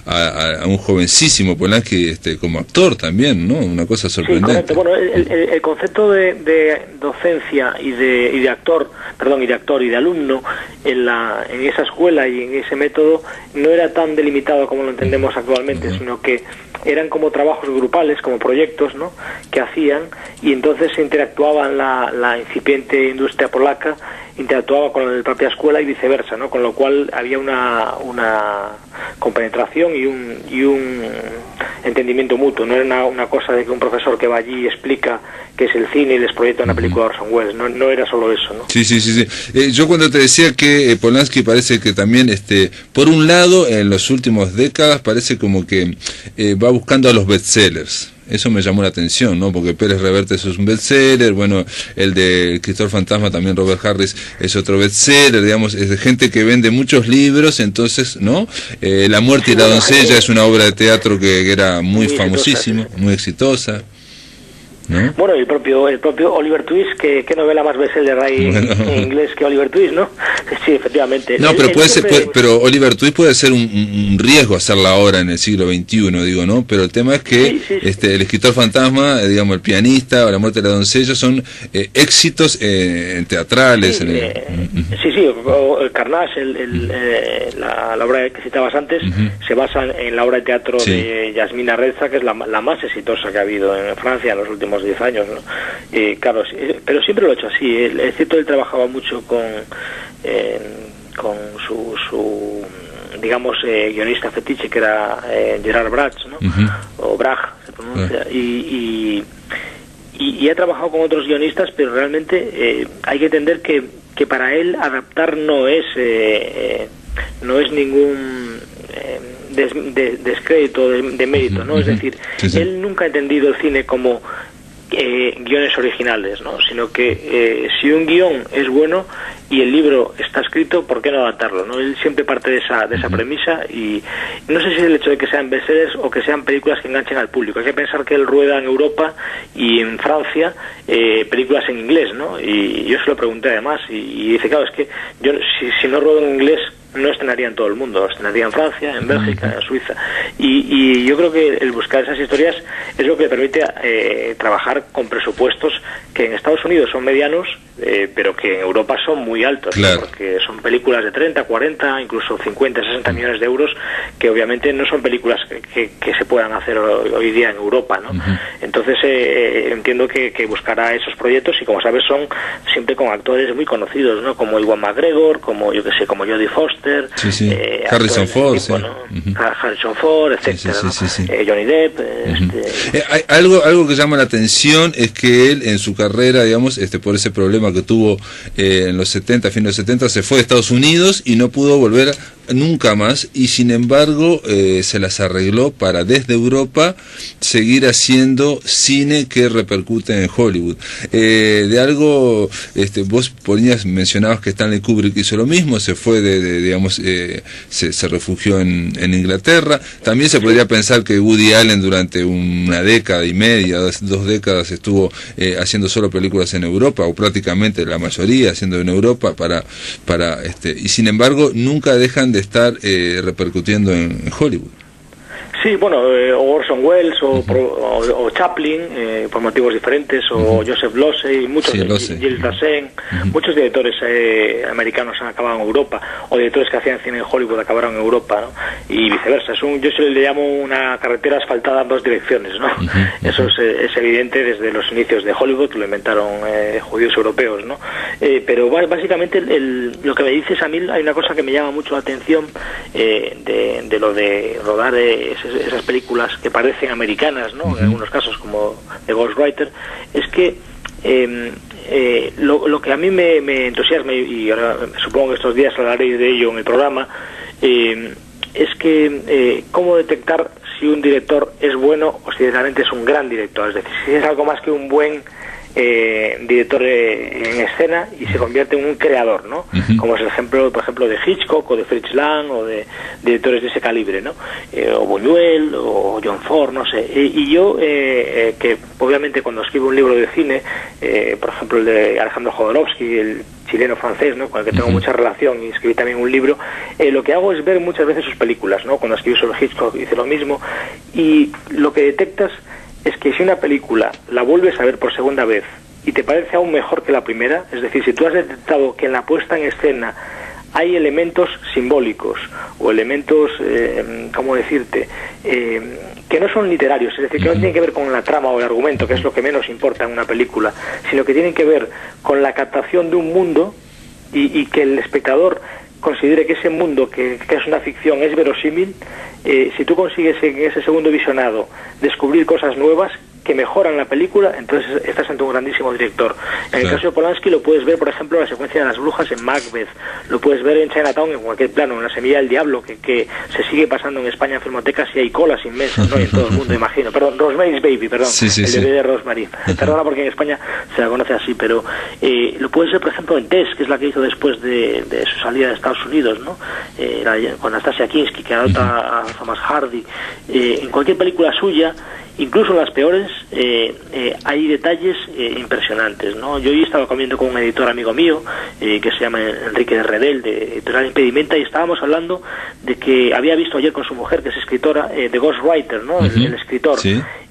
D: a un jovencísimo Polanski como actor también, ¿no? Una cosa sorprendente. Sí,
F: correcto. Bueno, el concepto de docencia y de actor y de alumno en esa escuela y en ese método no era tan delimitado como lo entendemos actualmente, sino que eran como trabajos grupales, como proyectos, ¿no?, que hacían, y entonces se interactuaban la incipiente industria polaca, interactuaba con la propia escuela y viceversa, ¿no?, con lo cual había una compenetración y un entendimiento mutuo. No era una cosa de que un profesor que va allí explica qué es el cine y les proyecta una película de Orson Welles. No era solo eso, ¿no?
D: Sí. Yo cuando te decía que Polanski parece que también, por un lado, en las últimas décadas parece como que va buscando a los bestsellers. Eso me llamó la atención, ¿no? Porque Pérez Reverte es un bestseller, bueno, el de Escritor Fantasma también, Robert Harris, es otro bestseller, digamos, es de gente que vende muchos libros, entonces, ¿no? La muerte y la doncella es una obra de teatro que era muy famosísima, muy exitosa, ¿no?
F: Bueno, el propio Oliver Twist, ¿qué novela más bestseller hay en inglés que Oliver Twist, no? Sí, efectivamente.
D: No, pero pero Oliver Twist puede ser un riesgo hacerla ahora en el siglo XXI, digo, ¿no? Pero el tema es que el Escritor Fantasma, digamos, El pianista o La muerte de la doncella son éxitos teatrales.
F: El Carnage, la obra que citabas antes, se basa en la obra de teatro de Yasmina Reza, que es la más exitosa que ha habido en Francia en los últimos 10 años, ¿no? Claro, pero siempre lo he hecho así. Es cierto, él trabajaba mucho con su digamos, guionista fetiche, que era Gerard Brach, ¿no? O Brach se pronuncia, y ha trabajado con otros guionistas, pero realmente hay que entender que para él adaptar no es ningún descrédito de mérito, ¿no? Es decir, él nunca ha entendido el cine como guiones originales, ¿no? Sino que si un guión es bueno y el libro está escrito, ¿por qué no adaptarlo, no? Él siempre parte de esa premisa, y no sé si es el hecho de que sean bestsellers o que sean películas que enganchen al público. Hay que pensar que él rueda en Europa y en Francia películas en inglés, ¿no? Y yo se lo pregunté además, y dice, claro, es que yo si no ruedo en inglés no estrenaría en todo el mundo, estrenaría en Francia, en Bélgica, en Suiza, y yo creo que el buscar esas historias es lo que le permite trabajar con presupuestos que en Estados Unidos son medianos pero que en Europa son muy altos,
D: claro,
F: ¿no? Porque son películas de 30, 40, incluso 50, 60 millones de euros, que obviamente no son películas que se puedan hacer hoy día en Europa, ¿no? Entonces entiendo que buscará esos proyectos, y como sabes son siempre con actores muy conocidos, ¿no? Como Ewan McGregor, como yo que sé, como Jodie Foster,
D: Harrison Ford,
F: tipo, ¿no? Harrison Ford, etcétera, ¿no? Johnny Depp,
D: algo que llama la atención es que él en su carrera, digamos, por ese problema que tuvo en los 70, fines de los 70, se fue a Estados Unidos y no pudo volver nunca más, y sin embargo se las arregló para desde Europa seguir haciendo cine que repercute en Hollywood. De algo, vos mencionabas que Stanley Kubrick hizo lo mismo, se fue digamos, se refugió en Inglaterra. También se podría pensar que Woody Allen durante una década y media, 2 décadas, estuvo haciendo solo películas en Europa, o prácticamente la mayoría haciendo en Europa, y sin embargo nunca dejan de estar repercutiendo en Hollywood.
F: Sí, bueno, Orson Welles o Chaplin, por motivos diferentes, o Joseph Losey, Gilles Dassin, muchos directores americanos han acabado en Europa, o directores que hacían cine en Hollywood acabaron en Europa, ¿no? Y viceversa. Yo le llamo una carretera asfaltada en 2 direcciones, ¿no? Eso es evidente desde los inicios de Hollywood, que lo inventaron judíos europeos, ¿no? Pero básicamente lo que me dices a mí, hay una cosa que me llama mucho la atención de lo de rodar esas películas que parecen americanas, ¿no? En algunos casos, como The Ghostwriter, es que lo que a mí me entusiasma, y ahora supongo que estos días hablaré de ello en el programa, es que cómo detectar si un director es bueno o si realmente es un gran director, es decir, si es algo más que un buen director en escena y se convierte en un creador, ¿no? Como es el ejemplo, por ejemplo, de Hitchcock o de Fritz Lang, o de directores de ese calibre, ¿no? O Buñuel o John Ford, no sé. Y yo, que obviamente cuando escribo un libro de cine, por ejemplo el de Alejandro Jodorowsky, el chileno-francés, ¿no? Con el que tengo mucha relación, y escribí también un libro, lo que hago es ver muchas veces sus películas, ¿no? Cuando escribí sobre Hitchcock hice lo mismo, y lo que detectas es que si una película la vuelves a ver por segunda vez y te parece aún mejor que la primera, es decir, si tú has detectado que en la puesta en escena hay elementos simbólicos o elementos, ¿cómo decirte?, que no son literarios, es decir, que no tienen que ver con la trama o el argumento, que es lo que menos importa en una película, sino que tienen que ver con la captación de un mundo y que el espectador considere que ese mundo, que es una ficción, es verosímil. Si tú consigues en ese segundo visionado descubrir cosas nuevas que mejoran la película, entonces estás ante un grandísimo director. En el caso de Polanski lo puedes ver, por ejemplo, en la secuencia de las brujas en Macbeth, lo puedes ver en Chinatown, en cualquier plano, en La semilla del diablo, que se sigue pasando en España en filmotecas y hay colas inmensas, ¿no? Y en todo el mundo, imagino. Perdón, Rosemary's Baby, perdón, el bebé de Rosemary. Perdona porque en España se la conoce así, pero lo puedes ver, por ejemplo, en Tess, que es la que hizo después de su salida de Estados Unidos, ¿no? Con Anastasia Kinski, que adopta a Thomas Hardy. En cualquier película suya, incluso en las peores, hay detalles impresionantes, ¿no? Yo hoy estaba comiendo con un editor amigo mío que se llama Enrique de Redel, de Editorial Impedimenta, y estábamos hablando de que había visto ayer con su mujer, que es escritora, The Ghostwriter, ¿no? El escritor,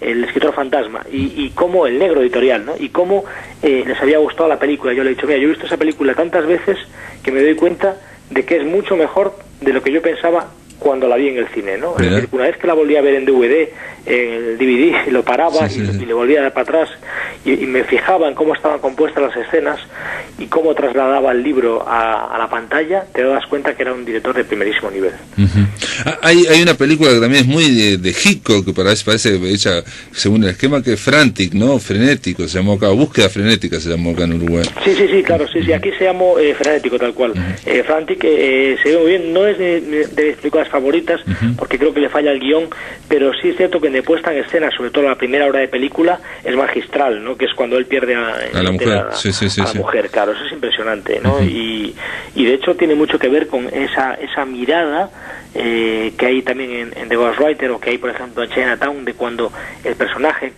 F: el escritor fantasma, y cómo el negro editorial, ¿no? Y cómo les había gustado la película. Yo le he dicho, mira, yo he visto esa película tantas veces que me doy cuenta de que es mucho mejor de lo que yo pensaba cuando la vi en el cine, ¿no? Es decir, una vez que la volví a ver en DVD, en el DVD, lo paraba y le volvía a dar para atrás y me fijaba en cómo estaban compuestas las escenas y cómo trasladaba el libro a la pantalla, te das cuenta que era un director de primerísimo nivel.
D: Hay una película que también es muy de Hitchcock, que parece hecha según el esquema, que es Frantic, ¿no? Frenético, se llamó acá, Búsqueda Frenética se llamó acá en Uruguay.
F: Sí, claro, sí, aquí se llamó Frenético, tal cual. Frantic se ve muy bien, no es de mis películas favoritas, porque creo que le falla el guión, pero sí es cierto que de puesta en escena, sobre todo la primera hora de película, es magistral, ¿no? Que es cuando él pierde a la mujer, a la mujer, claro, eso es impresionante, ¿no? Y de hecho tiene mucho que ver con esa mirada que hay también en The Ghostwriter, o que hay, por ejemplo, en Chinatown, de cuando el personaje,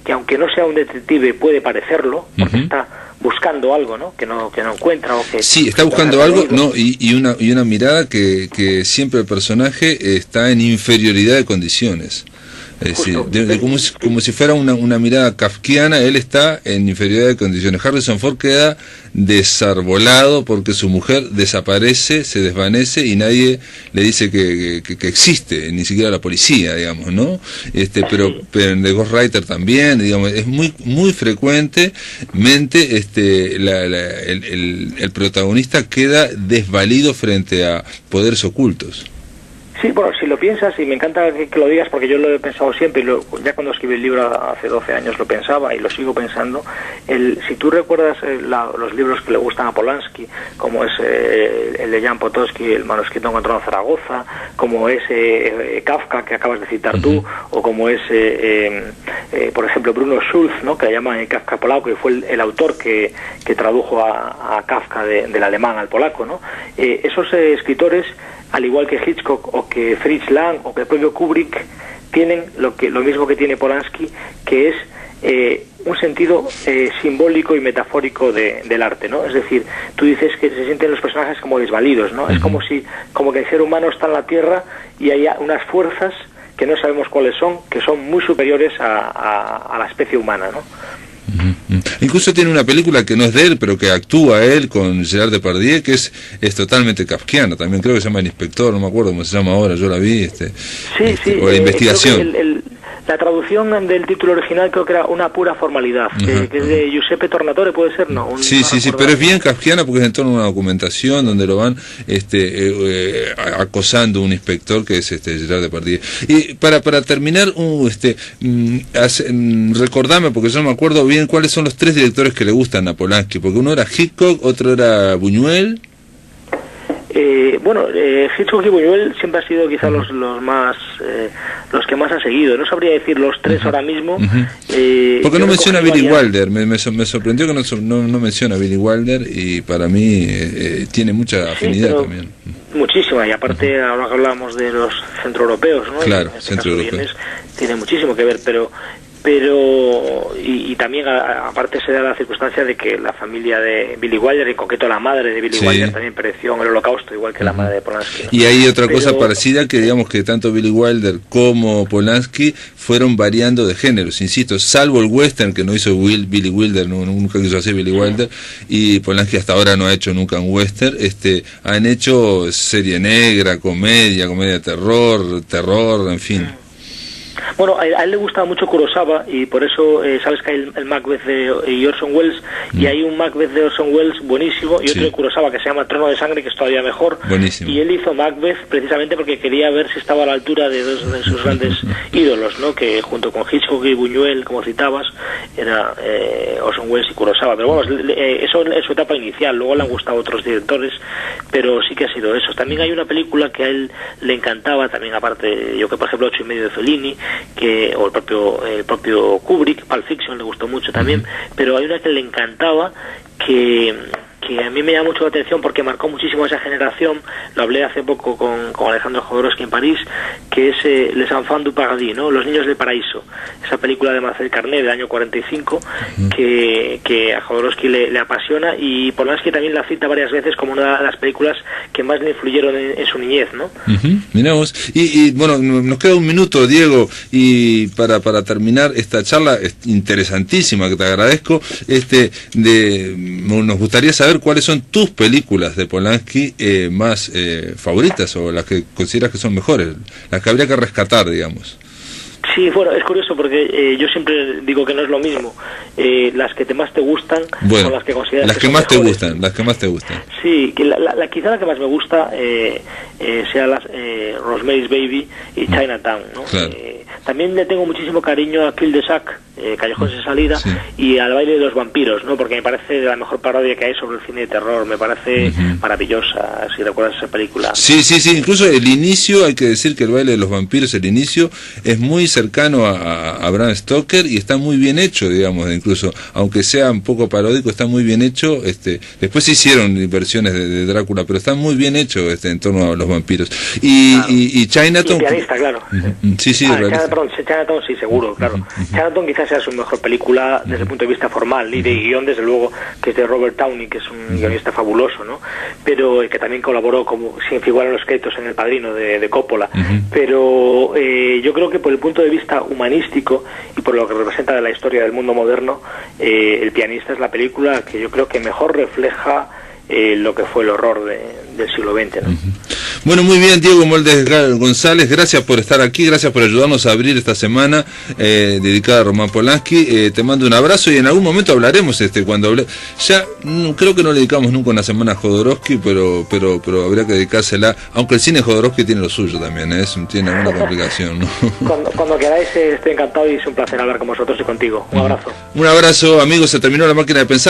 F: que aunque no sea un detective, puede parecerlo, porque está buscando algo, ¿no? Que no encuentra, o que
D: está buscando algo, no, y una mirada que siempre el personaje está en inferioridad de condiciones. Es decir, como si fuera una mirada kafkiana. Él está en inferioridad de condiciones. Harrison Ford queda desarbolado porque su mujer desaparece, se desvanece y nadie le dice que existe, ni siquiera la policía, digamos, ¿no? Pero en The Ghostwriter también, digamos, es muy frecuentemente el protagonista queda desvalido frente a poderes ocultos.
F: Sí, bueno, si lo piensas, y me encanta que lo digas porque yo lo he pensado siempre, ya cuando escribí el libro hace 12 años lo pensaba y lo sigo pensando. Si tú recuerdas los libros que le gustan a Polanski, como es el de Jan Potocki, el manuscrito encontrado en Zaragoza, como es Kafka, que acabas de citar tú, o como es, por ejemplo, Bruno Schulz, ¿no?, que le llaman Kafka polaco, que fue el autor que tradujo a Kafka del alemán al polaco, ¿no? Esos escritores, al igual que Hitchcock o que Fritz Lang o que el propio Kubrick, tienen lo mismo que tiene Polanski, que es un sentido simbólico y metafórico del arte, ¿no? Es decir, tú dices que se sienten los personajes como desvalidos, ¿no? Es como que el ser humano está en la Tierra y hay unas fuerzas que no sabemos cuáles son, que son muy superiores a la especie humana, ¿no?
D: Incluso tiene una película que no es de él, pero que actúa él con Gerard Depardieu, que es totalmente kafkiana. También creo que se llama El Inspector, no me acuerdo cómo se llama ahora, yo la vi. O La Investigación.
F: La traducción del título original creo que era Una pura formalidad, que es de Giuseppe Tornatore, ¿puede ser? No,
D: sí, pero es bien kafkiana porque es en torno a una documentación donde lo van acosando un inspector que es Gerard Depardieu. Y para terminar, recordame, porque yo no me acuerdo bien cuáles son los 3 directores que le gustan a Polanski, porque uno era Hitchcock, otro era Buñuel.
F: Hitchcock y Buñuel siempre han sido quizás los los que más ha seguido. No sabría decir los 3 ahora mismo.
D: Porque no menciona a Billy Wilder. Me sorprendió que no menciona a Billy Wilder, y para mí tiene mucha afinidad también.
F: Muchísima, y aparte ahora que hablamos de los centroeuropeos, ¿no?
D: Claro, centroeuropeos.
F: Tiene muchísimo que ver, pero también aparte se da la circunstancia de que la familia de Billy Wilder, en concreto la madre de Billy Wilder, también pereció en el Holocausto, igual que la madre de Polanski, ¿no?
D: Y hay otra cosa parecida, que digamos que tanto Billy Wilder como Polanski fueron variando de géneros, insisto, salvo el western que no hizo Billy Wilder, nunca quiso hacer Billy Wilder, y Polanski hasta ahora no ha hecho nunca un western. Han hecho serie negra, comedia de terror, en fin.
F: Bueno, a él le gustaba mucho Kurosawa, y por eso sabes que hay el Macbeth de Orson Welles, y hay un Macbeth de Orson Welles buenísimo, y otro de Kurosawa que se llama Trono de Sangre, que es todavía mejor.
D: Buenísimo.
F: Y él hizo Macbeth precisamente porque quería ver si estaba a la altura de dos de sus grandes ídolos, ¿no? Que junto con Hitchcock y Buñuel, como citabas, era Orson Welles y Kurosawa. Pero bueno, eso en su etapa inicial. Luego le han gustado otros directores, pero sí que ha sido eso. También hay una película que a él le encantaba, también aparte, yo que por ejemplo 8 y medio de Fellini, o el propio Kubrick, Pulp Fiction le gustó mucho también, pero hay una que le encantaba, que a mí me llama mucho la atención porque marcó muchísimo a esa generación. Lo hablé hace poco con Alejandro Jodorowsky en París, que es Les Enfants du Paradis, ¿no? Los Niños del Paraíso, esa película de Marcel Carné del año 45, que a Jodorowsky le apasiona, y Polanski también la cita varias veces como una de las películas que más le influyeron en su niñez, ¿no?
D: Mirá vos. Y bueno, nos queda un minuto, Diego, y para terminar esta charla interesantísima, que te agradezco, nos gustaría saber cuáles son tus películas de Polanski más favoritas, o las que consideras que son mejores, las que habría que rescatar, digamos.
F: Sí, bueno, es curioso porque yo siempre digo que no es lo mismo las que más te gustan,
D: bueno,
F: con las que consideras
D: las que más te gustan,
F: Sí, que quizá la que más me gusta sea Rosemary's Baby y Chinatown, ¿no?
D: Claro.
F: También le tengo muchísimo cariño a Kill the Sack, Callejón sin salida, y al Baile de los vampiros, ¿no? Porque me parece la mejor parodia que hay sobre el cine de terror. Me parece maravillosa, si recuerdas esa película.
D: Sí, incluso el inicio, hay que decir que el Baile de los vampiros, el inicio es muy cercano a Bram Stoker, y está muy bien hecho, digamos, incluso aunque sea un poco paródico, está muy bien hecho. Después se hicieron versiones de Drácula, pero está muy bien hecho en torno a los vampiros. Y Chinatown...
F: Y pianista, claro.
D: Sí, sí,
F: Chinatown sí, seguro, claro. Chinatown quizás sea su mejor película desde el punto de vista formal y de guión, desde luego, que es de Robert Downey, que es un guionista fabuloso, ¿no? Pero que también colaboró como sin figurar en los créditos en El Padrino de Coppola. Pero yo creo que por el punto de vista humanístico y por lo que representa de la historia del mundo moderno, El pianista es la película que yo creo que mejor refleja lo que fue el horror del siglo XX, ¿no?
D: Bueno, muy bien, Diego Moldes González, gracias por estar aquí, gracias por ayudarnos a abrir esta semana dedicada a Roman Polanski. Te mando un abrazo y en algún momento hablaremos cuando ya creo que no le dedicamos nunca una semana a Jodorowsky, pero habría que dedicársela, aunque el cine Jodorowsky tiene lo suyo también, tiene alguna complicación, ¿no?
F: Cuando queráis, estoy encantado y es un placer hablar con vosotros y contigo. Un abrazo.
D: Un abrazo, amigos, se terminó La Máquina de Pensar.